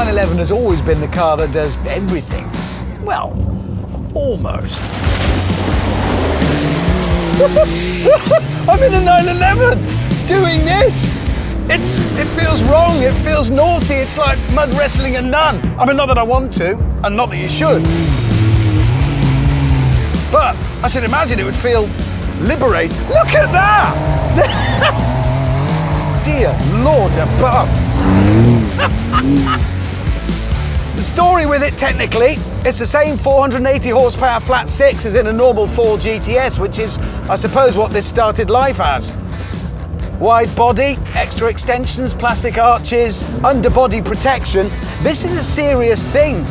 911 has always been the car that does everything. Well, almost. I'm in a 911 doing this. It feels wrong, it feels naughty, it's like mud wrestling a nun. I mean, not that I want to, and not that you should. But I should imagine it would feel liberating. Look at that! Dear Lord above. The story with it, technically, it's the same 480 horsepower flat six as in a normal 4 GTS, which is, I suppose, what this started life as. Wide body, extra extensions, plastic arches, underbody protection. This is a serious thing,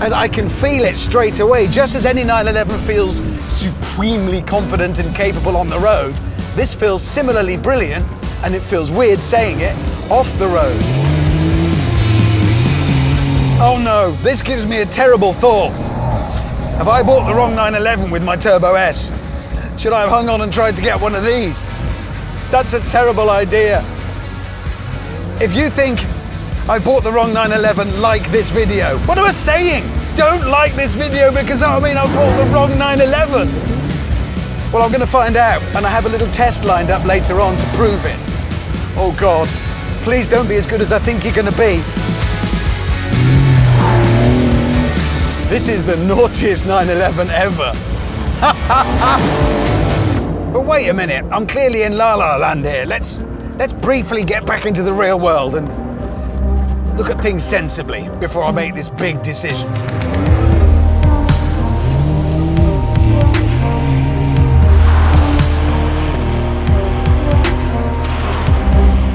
and I can feel it straight away. Just as any 911 feels supremely confident and capable on the road, this feels similarly brilliant, and it feels weird saying it, off the road. Oh no, this gives me a terrible thought. Have I bought the wrong 911 with my Turbo S? Should I have hung on and tried to get one of these? That's a terrible idea. If you think I bought the wrong 911, like this video. What am I saying? Don't like this video because I mean I bought the wrong 911. Well, I'm going to find out, and I have a little test lined up later on to prove it. Oh God, please don't be as good as I think you're going to be. This is the naughtiest 911 ever. But wait a minute, I'm clearly in La La Land here. Let's briefly get back into the real world and look at things sensibly before I make this big decision.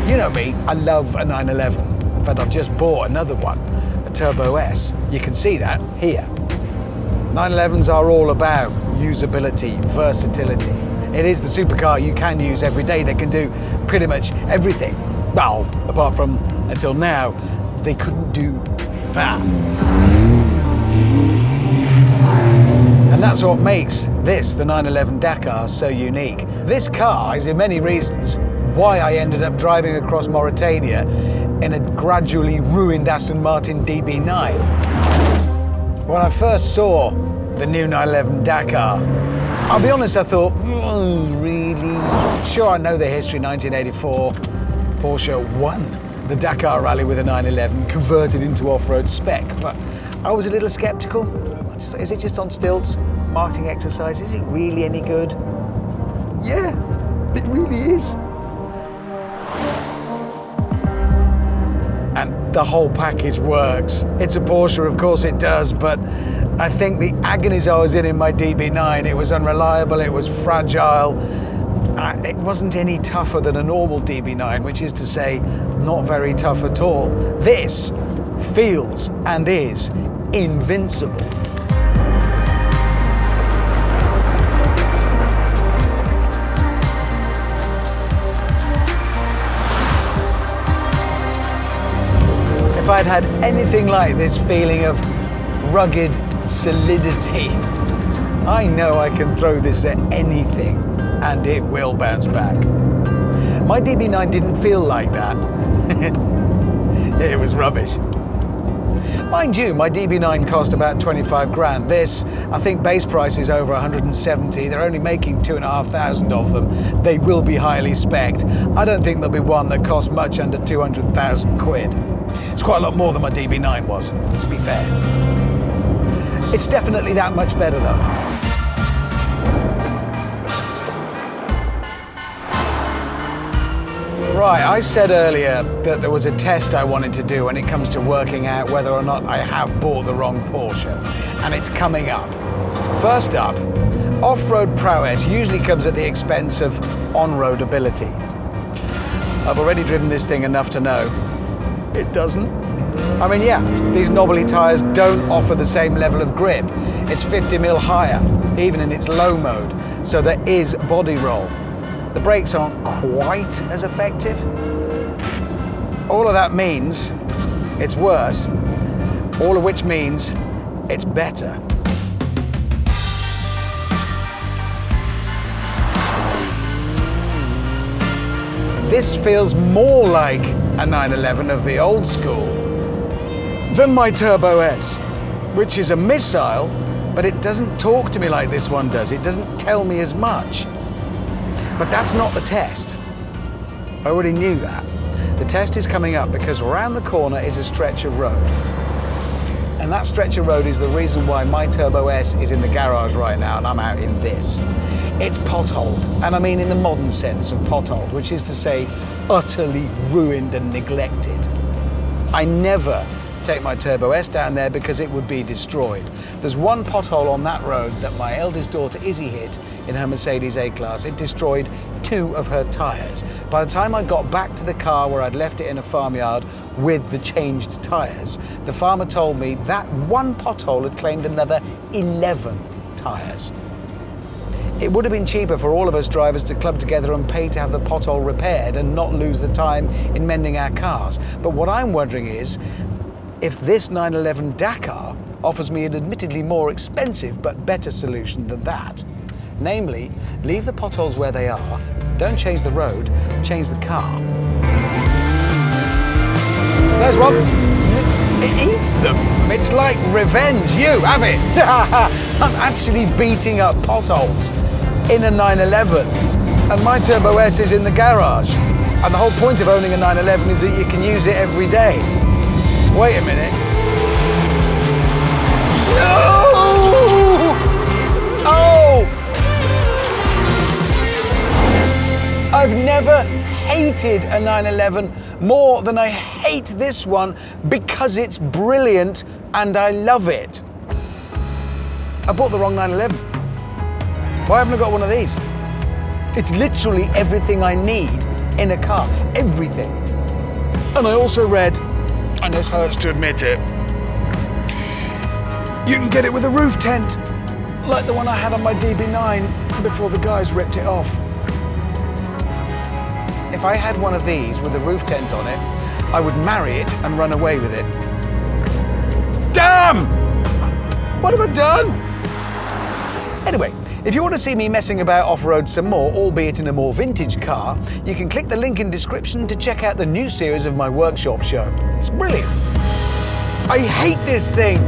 You know me, I love a 911. In fact, I've just bought another one, a Turbo S. You can see that here. 911s are all about usability, versatility. It is the supercar you can use every day that can do pretty much everything. Well, apart from, until now, they couldn't do that. And that's what makes this, the 911 Dakar, so unique. This car is in many reasons why I ended up driving across Mauritania in a gradually ruined Aston Martin DB9. When I first saw the new 911 Dakar, I'll be honest, I thought, really? Sure, I know the history. 1984, Porsche won the Dakar rally with a 911, converted into off-road spec, but I was a little skeptical. Is it just on stilts? Marketing exercise? Is it really any good? Yeah, it really is. And the whole package works. It's a Porsche, of course it does, but I think the agonies I was in my DB9, it was unreliable, it was fragile. It wasn't any tougher than a normal DB9, which is to say, not very tough at all. This feels and is invincible. If I'd had anything like this feeling of rugged solidity, I know I can throw this at anything and it will bounce back. My DB9 didn't feel like that. It was rubbish. Mind you, my DB9 cost about 25 grand. This, I think base price is over 170. They're only making 2,500 of them. They will be highly spec'd. I don't think there'll be one that costs much under 200,000 quid. It's quite a lot more than my DB9 was, to be fair. It's definitely that much better though. Right, I said earlier that there was a test I wanted to do when it comes to working out whether or not I have bought the wrong Porsche, and it's coming up. First up, off-road prowess usually comes at the expense of on-road ability. I've already driven this thing enough to know it doesn't. I mean, yeah, these knobbly tyres don't offer the same level of grip. It's 50mm higher, even in its low mode, so there is body roll. The brakes aren't quite as effective. All of that means it's worse, all of which means it's better. This feels more like a 911 of the old school. than my Turbo S, which is a missile, but it doesn't talk to me like this one does. It doesn't tell me as much. But that's not the test. I already knew that. The test is coming up because around the corner is a stretch of road. And that stretch of road is the reason why my Turbo S is in the garage right now and I'm out in this. It's potholed, and I mean in the modern sense of potholed, which is to say utterly ruined and neglected. I never take my Turbo S down there because it would be destroyed. There's one pothole on that road that my eldest daughter Izzy hit in her Mercedes A-Class. It destroyed 2 of her tyres. By the time I got back to the car where I'd left it in a farmyard with the changed tyres, the farmer told me that one pothole had claimed another 11 tyres. It would have been cheaper for all of us drivers to club together and pay to have the pothole repaired and not lose the time in mending our cars. But what I'm wondering is, if this 911 Dakar offers me an admittedly more expensive but better solution than that. Namely, leave the potholes where they are, don't change the road, change the car. There's one. It eats them. It's like revenge. You have it. I'm actually beating up potholes in a 911, and my Turbo S is in the garage. And the whole point of owning a 911 is that you can use it every day. Wait a minute. No! Oh! I've never hated a 911 more than I hate this one because it's brilliant and I love it. I bought the wrong 911. Why haven't I got one of these? It's literally everything I need in a car, everything. And I also read, and this hurts to admit it, you can get it with a roof tent, like the one I had on my DB9 before the guys ripped it off. If I had one of these with a roof tent on it, I would marry it and run away with it. Damn! What have I done? Anyway, if you want to see me messing about off-road some more, albeit in a more vintage car, you can click the link in description to check out the new series of my workshop show. It's brilliant. I hate this thing.